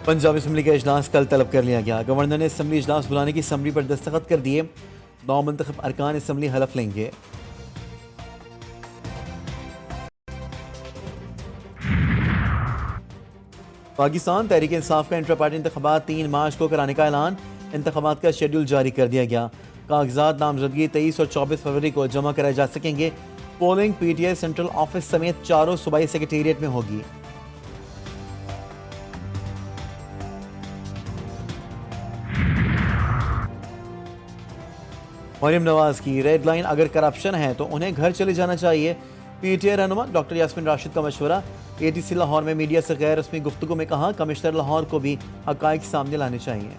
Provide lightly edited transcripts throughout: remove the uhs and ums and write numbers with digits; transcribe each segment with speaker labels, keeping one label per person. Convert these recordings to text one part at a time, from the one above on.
Speaker 1: Punjab assembly का इजलास कल तलब कर लिया गया। गवर्नर ने असम्बली इजलास बुलाने की समरी पर दस्तखत कर दिए। 9 मुंतखब अरकान असम्बली हलफ लेंगे। पाकिस्तान तहरीक इंसाफ का इंट्रा पार्टी इंतखाबात 3 मार्च को कराने का ऐलान। इंतखाबात का शेड्यूल जारी कर दिया गया। कागजात नामजदगी 23 और 24 फरवरी को जमा कराए जा सकेंगे। पोलिंग पीटीआई सेंट्रल ऑफिस समेत चारों सूबाई सेक्रेटेरिएट में होगी। मरियम नवाज की रेड लाइन, अगर करप्शन है तो उन्हें घर चले जाना चाहिए। पीटीआई रहनुमा डॉक्टर यास्मीन राशिद का मशवरा। एटीसी लाहौर में मीडिया से गैर रस्मी गुफ्तगू में कहा, कमिश्नर लाहौर को भी हकाइक सामने लाने चाहिए।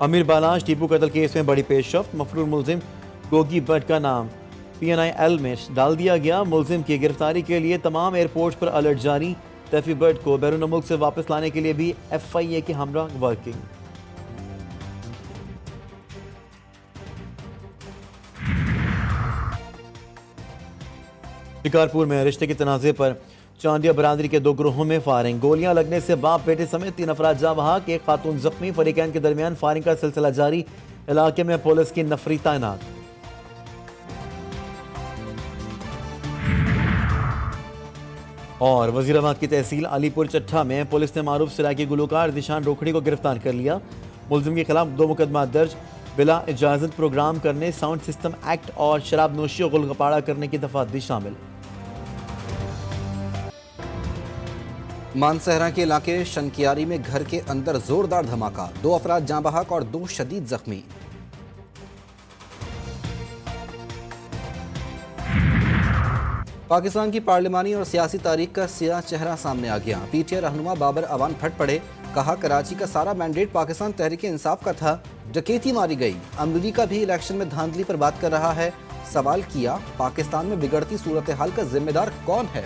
Speaker 1: अमीर बालाश टीपू कत्ल केस में बड़ी पेशरफ्त। मफरूर मुलजिम गोगी भट्ट का नाम PNIL में डाल दिया गया। मुलजिम की गिरफ्तारी के लिए तमाम एयरपोर्ट पर अलर्ट जारी। तैफी भट्ट को बैरून मुल्क से वापस लाने के लिए भी FIA की हमरा वर्किंग। शिकारपुर में रिश्ते के तनाज़े पर चांदिया बरादरी के 2 ग्रोहों में फायरिंग। गोलियां लगने से बाप बेटे समेत 3 अफराद जाँ बहक, एक खातून जख्मी। फरीकैन के दरमियान फायरिंग का सिलसिला जारी। इलाके में पुलिस की नफरी तैनात। और वजीराबाद की तहसील अलीपुर चट्ठा में पुलिस ने मारूफ सराकी गुलकार दिशान रोखड़ी को गिरफ्तार कर लिया। मुलजिम के खिलाफ 2 मुकदमा दर्ज। बिला इजाजत प्रोग्राम करने, साउंड सिस्टम एक्ट और शराब नोशी और गुलगपाड़ा करने की दफात भी शामिल।
Speaker 2: मानसहरा के इलाके शनकियारी में घर के अंदर जोरदार धमाका, 2 अफराद जाँ बहक और 2 शदीद जख्मी। पाकिस्तान की पार्लिमानी और सियासी तारीख का सियाह चेहरा सामने आ गया। पीटीआई रहनुमा बाबर अवान फट पड़े। कहा, कराची का सारा मैंडेट पाकिस्तान तहरीक इंसाफ का था, डकैती मारी गई। अमेरिका भी इलेक्शन में धांधली पर बात कर रहा है। सवाल किया, पाकिस्तान में बिगड़ती सूरत हाल का जिम्मेदार कौन है?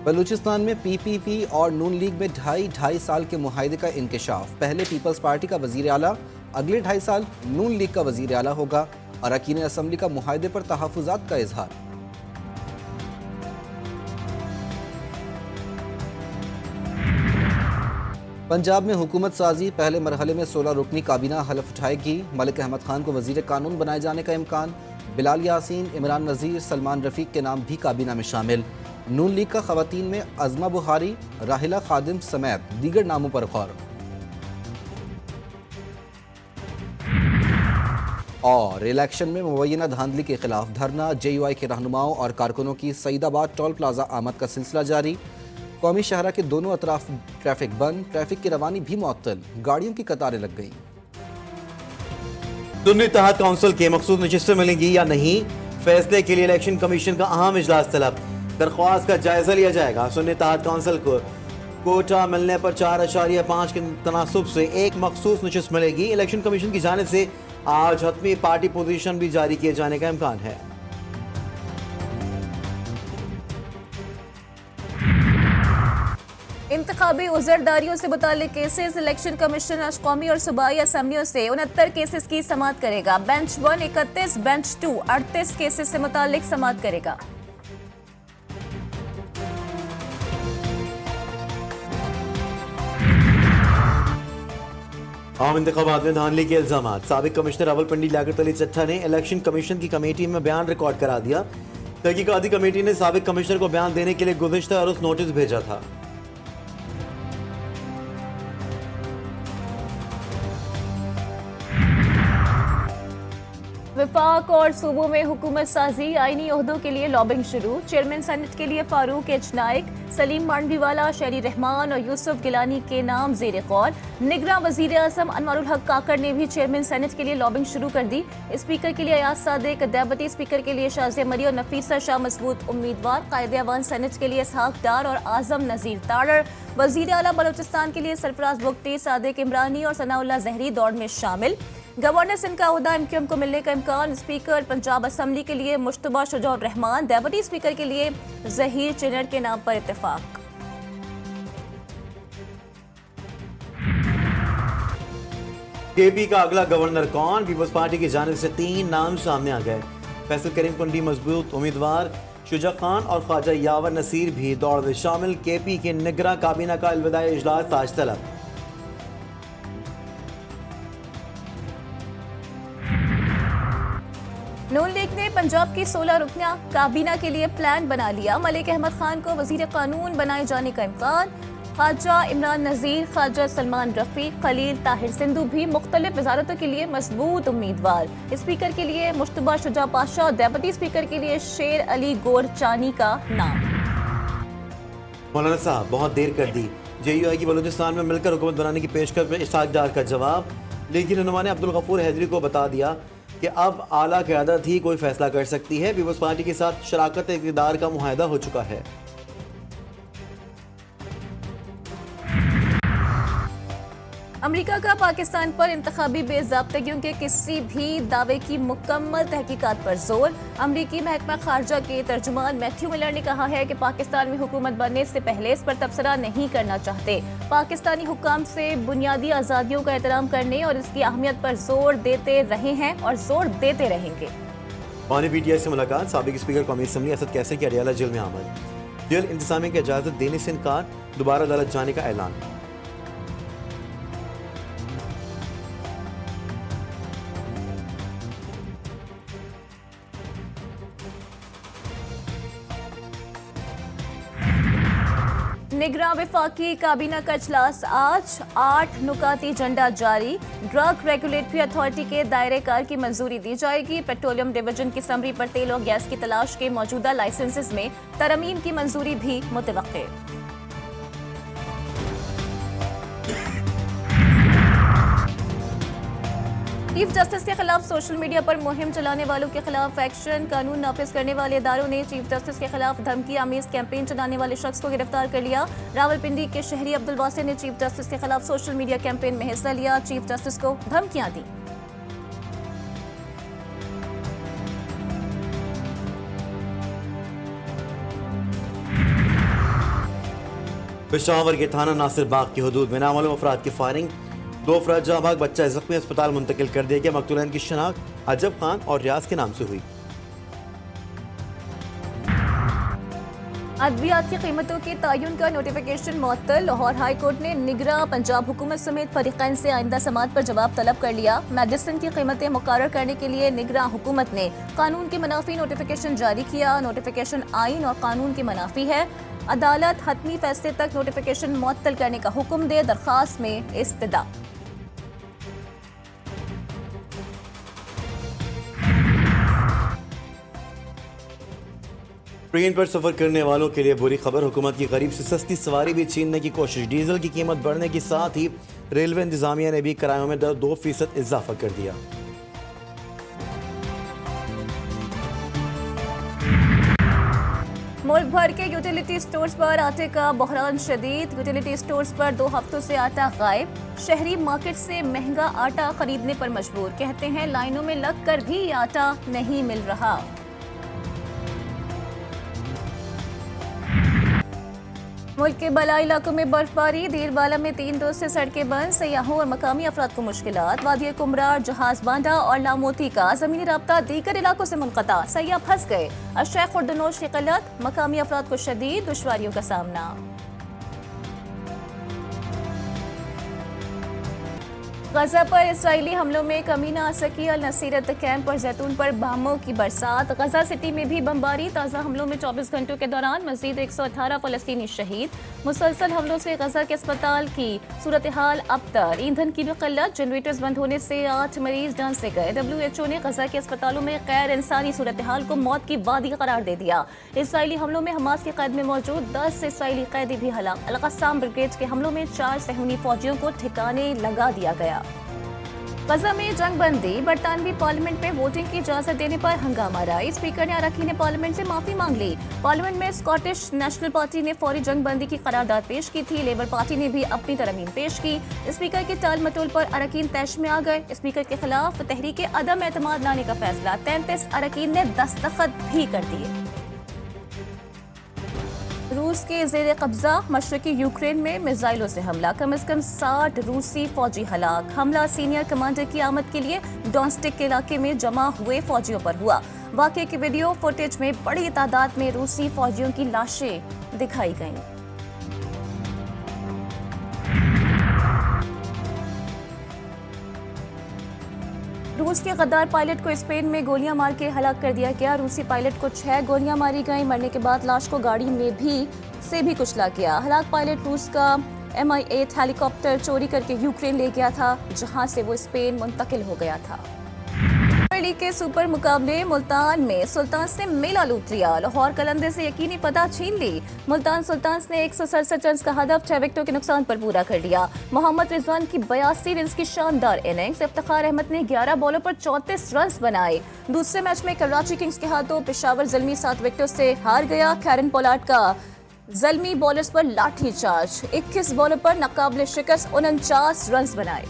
Speaker 2: बलूचिस्तान में PPP और नून लीग में 2.5 साल के मुआहदे का इंकशाफ। पहले पीपल्स पार्टी का वजीर आला, अगले 2.5 साल नून लीग का वजीर आला होगा। अरकान असम्बली का मुआहदे पर तहफ़्फ़ुज़ात का इजहार। पंजाब में हुकूमत साजी, पहले मरहले में 16 रुकनी काबीना हलफ उठाएगी। मलिक अहमद खान को वजीर कानून बनाए जाने का इम्कान। बिलाल यासीन, इमरान नज़ीर, सलमान रफ़ीक के नाम भी काबीना में शामिल। नून लीग का ख़वातीन में अज़मा बुहारी, राहिला खादिम समेत दीगर नामों पर गौर। और इलेक्शन में मुबैना धांधली के खिलाफ धरना। JUI के रहनुमाओं और कारकुनों की सईदाबाद टोल प्लाजा आमद का सिलसिला जारी। कौमी शहरा के दोनों अतराफ ट्रैफिक बंद, ट्रैफिक की रवानी भी मुअत्तल, गाड़ियों की कतारें लग गईं।
Speaker 1: सुन्नी इत्तेहाद काउंसिल के मखसूस नशिस्तें मिलेंगी या नहीं, फैसले के लिए इलेक्शन कमीशन का अहम इजलास तलब। दरख्वास्त का जायजा लिया जाएगा। सुन्नी इत्तेहाद काउंसिल को कोटा मिलने पर 4.5 के तनासुब से एक मखसूस नशिस्त मिलेगी। इलेक्शन कमीशन की जानिब से आज हतमी पार्टी पोजीशन भी जारी किए जाने का इम्कान है।
Speaker 3: इंतखाबी उजरदारियों से मुताल्लिक केसेस। इलेक्शन कमीशन आज कौमी और सूबाई असम्बलियों से 69 केसेस की समाअत करेगा। बेंच 1 31, बेंच 2 38 केसेस से मुताल्लिक समाअत करेगा।
Speaker 1: आम इंतखाबात में धांधली के इल्जाम। साबिक कमिश्नर रावलपिंडी लियाकत अली चट्ठा ने इलेक्शन कमीशन की कमेटी में बयान रिकॉर्ड करा दिया। तहकीकाती कमेटी ने साबिक कमिश्नर को बयान देने के लिए गुज़िश्ता रोज़ नोटिस भेजा था।
Speaker 3: विफाक और सूबों में हुकूमत साजी, आईनी ओहदों के लिए लॉबिंग शुरू। चेयरमैन सेनेट के लिए फारूक एच नाइक, सलीम मांडवीवाला, शहरी रहमान और यूसुफ गिलानी के नाम ज़ेर गौर। निगरां वज़ीर आज़म अनवारुल हक काकड़ ने भी चेयरमैन सेनेट के लिए लॉबिंग शुरू कर दी। स्पीकर के लिए अयाज सादिक, डेप्यूटी स्पीकर के लिए शाज़िया मरी और नफीसा शाह मजबूत उम्मीदवार। कायदे अवान सेनेट के लिए इसहाक डार और आज़म नज़ीर तारड़। वज़ीर आला बलोचिस्तान के लिए सरफराज बुख्ती, सादिक इमरानी और सनाउल्लाह जहरी दौड़ में शामिल। गवर्नर सिंध का ओहदा MQM को मिलने का इम्कान। स्पीकर पंजाब असम्बली के लिए मुश्तबा शुजौर रहमान, डेप्यूटी स्पीकर के लिए जहीर चिनर के नाम पर इत्तेफाक।
Speaker 1: केपी का अगला गवर्नर कौन? पीपल्स पार्टी की जानिब से 3 नाम सामने आ गए। फैसल करीम कुंडी मजबूत उम्मीदवार, शुजा खान और ख्वाजा यावर नसीर भी दौड़ में शामिल। केपी के निगरां काबीना का अलविदाई इजलास आज तलब।
Speaker 3: नून लीग ने पंजाब की 16 रुकना काबीना के लिए प्लान बना लिया। मलिक अहमद खान को वजीर कानून बनाए जाने का इम्कान। ख्वाजा इमरान नजीर, ख्वाजा सलमान रफीक, खलील ताहिर सिंधु भी मुख्तलिफ वजारतों के लिए मजबूत उम्मीदवार। स्पीकर के लिए मुश्तबा शुजा पाशा और डेप्यूटी स्पीकर के लिए शेर अली गोरचानी का नाम।
Speaker 1: मौलाना साहब बहुत देर कर दी। JUI की बलूचिस्तान में मिलकर हुकूमत बनाने की पेशकश में इश्ताक डार का जवाब। लीगी रहनुमा ने अब्दुल गफूर हैदरी को बता दिया कि अब आला क़यादत ही कोई फैसला कर सकती है। पीपल्स पार्टी के साथ शराकत इक़्तिदार का मुआहदा हो चुका है।
Speaker 3: अमेरिका का पाकिस्तान पर इंतखाबी बेज़ाब्तगियों के किसी भी दावे की मुकम्मल तहकीकात पर जोर। अमरीकी महकमा खारजा के तर्जुमान मैथ्यू मिलर ने कहा है कि पाकिस्तान में हुकूमत बनने से पहले इस पर तबसरा नहीं करना चाहते। पाकिस्तानी हुक्काम से बुनियादी आज़ादियों का एहतराम करने और इसकी अहमियत पर जोर देते रहे हैं और जोर देते रहेंगे।
Speaker 1: PTI से मुलाकात। साबिक स्पीकर कौमी असम्बली असद कैसे की अडियाला जेल में आमद। जेल इंतजामिया की इजाज़त देने से इनकार, दोबारा अदालत जाने का ऐलान।
Speaker 3: निगरां वफाकी काबीना का इजलास आज। 8 नुकाती एजेंडा जारी। ड्रग रेगुलेटरी अथॉरिटी के दायरे कार की मंजूरी दी जाएगी। पेट्रोलियम डिवीजन की समरी पर तेल और गैस की तलाश के मौजूदा लाइसेंसेस में तरमीम की मंजूरी भी मुतवक्के। चीफ जस्टिस के खिलाफ सोशल मीडिया पर मुहिम चलाने वालों के खिलाफ एक्शन। कानून नाफिज करने वाले इदारों ने चीफ जस्टिस के खिलाफ धमकी आमीज कैंपेन चलाने वाले शख्स को गिरफ्तार कर लिया। रावलपिंडी के शहरी अब्दुल वासे ने चीफ जस्टिस के खिलाफ सोशल मीडिया कैंपेन में हिस्सा लिया। चीफ जस्टिस को धमकियां दी।
Speaker 1: पेशावर के थाना नासिर बाग की हदूद में नामालूम अफराद की फायरिंग। 2 अफराद जहाँ भाग, बच्चा जख्मी, अस्पताल मुंतकिल कर दिया गया। मकतूलैन की शनाख्त अजब खान और रियाज के नाम से हुई।
Speaker 3: अद्वियात की कीमतों के तयन का नोटिफिकेशन मुअत्तल। लाहौर हाई कोर्ट ने निगरां पंजाब हुकूमत समेत फरीकैन से आइंदा समात पर जवाब तलब कर लिया। मेडिसिन की कीमतें मुकर्रर करने के लिए निगरां हुकूमत ने कानून के मनाफी नोटिफिकेशन जारी किया। नोटिफिकेशन आइन और कानून के मनाफी है। अदालत हतमी फैसले तक नोटिफिकेशन मुअत्तल करने का हुक्म दे। दरखास्त में इस्तदा।
Speaker 1: ट्रेन पर सफर करने वालों के लिए बुरी खबर। हुकूमत की गरीब से सस्ती सवारी भी छीनने की कोशिश। डीजल की कीमत बढ़ने के साथ ही रेलवे इंतजामिया ने भी किरायों में 2% इजाफा कर दिया।
Speaker 3: मुल्क भर के यूटिलिटी स्टोर्स पर आटे का बहरान शदीद। यूटिलिटी स्टोर्स पर 2 हफ्तों से आटा गायब। शहरी मार्केट से महंगा आटा खरीदने पर मजबूर। कहते हैं लाइनों में लगकर भी आटा नहीं मिल रहा। मुल्क के बलाई इलाकों में बर्फबारी। देरबाला में 3 रोज से सड़कें बंद। सयाहों और मकामी अफराद को मुश्किलात। वादी कुमरार, जहाज बांडा और लामोती का जमीनी राब्ता दीगर इलाकों से मुनक़ता। सयाह फंस गए। अशया खुर्दनोश की क़िल्लत। मकामी अफराद को शदीद दुश्वारियों का सामना। गजा पर इसराइली हमलों में कमी न आ सकी। अल नसीरत कैंप और जैतून पर बमों की बरसात। गजा सिटी में भी बमबारी। ताज़ा हमलों में 24 घंटों के दौरान मजीद 118 फ़लस्तीनी शहीद। मुसलसल हमलों से गजा के अस्पताल की सूरत हाल अबतर। ईंधन की भी किल्लत। जनरेटर्स बंद होने से 8 मरीज जान से गए। WHO ने गजा के अस्पतालों में गैर इंसानी सूरत हाल को मौत की वादी करार दे दिया। इसराइली हमलों में हमास की कैद में मौजूद 10 इसराइली कैदी भी हलाक। अल-क़स्साम ब्रिगेड के हमलों में 4 सहूनी फौजियों को ठिकाने लगा दिया गया। गजा में जंग बंदी। बरतानवी पार्लियामेंट में वोटिंग की इजाजत देने पर हंगामा राई। स्पीकर ने अरकान पार्लियामेंट से माफी मांग ली। पार्लियामेंट में स्कॉटिश नेशनल पार्टी ने फौरी जंग बंदी की करारदाद पेश की थी। लेबर पार्टी ने भी अपनी तरमीम पेश की। स्पीकर के टाल मटोल पर अरकान तैश में आ गए। स्पीकर के खिलाफ तहरीक अदम एतमाद लाने का फैसला। 33 अरकान ने दस्तखत भी कर दिए। रूस के जेर कब्जा मशरकी यूक्रेन में मिसाइलों से हमला, कम से कम 60 रूसी फौजी हलाक। हमला सीनियर कमांडर की आमद के लिए डॉन्स्टिक के इलाके में जमा हुए फौजियों पर हुआ। वाकये की वीडियो फुटेज में बड़ी तादाद में रूसी फौजियों की लाशें दिखाई गईं। रूस के गद्दार पायलट को स्पेन में गोलियां मार के हलाक कर दिया गया। रूसी पायलट को 6 गोलियां मारी गईं। मरने के बाद लाश को गाड़ी में भी कुचला गया। हलाक पायलट रूस का Mi-8 हेलीकॉप्टर चोरी करके यूक्रेन ले गया था, जहां से वो स्पेन मुंतकिल हो गया था। लीग के सुपर मुकाबले मुल्तान में सुल्तान्स ने मेला लूट लिया। लाहौर कलंदे से यकीनी फतह छीन ली। मुल्तान सुल्तान्स ने 167 रन का हदफ 6 विकेटों के नुकसान पर पूरा कर लिया। मोहम्मद रिजवान की 82 रन की शानदार इनिंग्स। इफ्तिखार अहमद ने 11 बॉलों पर 34 रन बनाए। दूसरे मैच में कराची किंग्स के हाथों पेशावर ज़ल्मी 7 विकेटों से हार गया। कैरन पोलार्ड का ज़ल्मी बॉलर्स पर लाठी चार्ज, 21 बॉलों पर नाकाबिले शिकस्त 49 रन बनाए।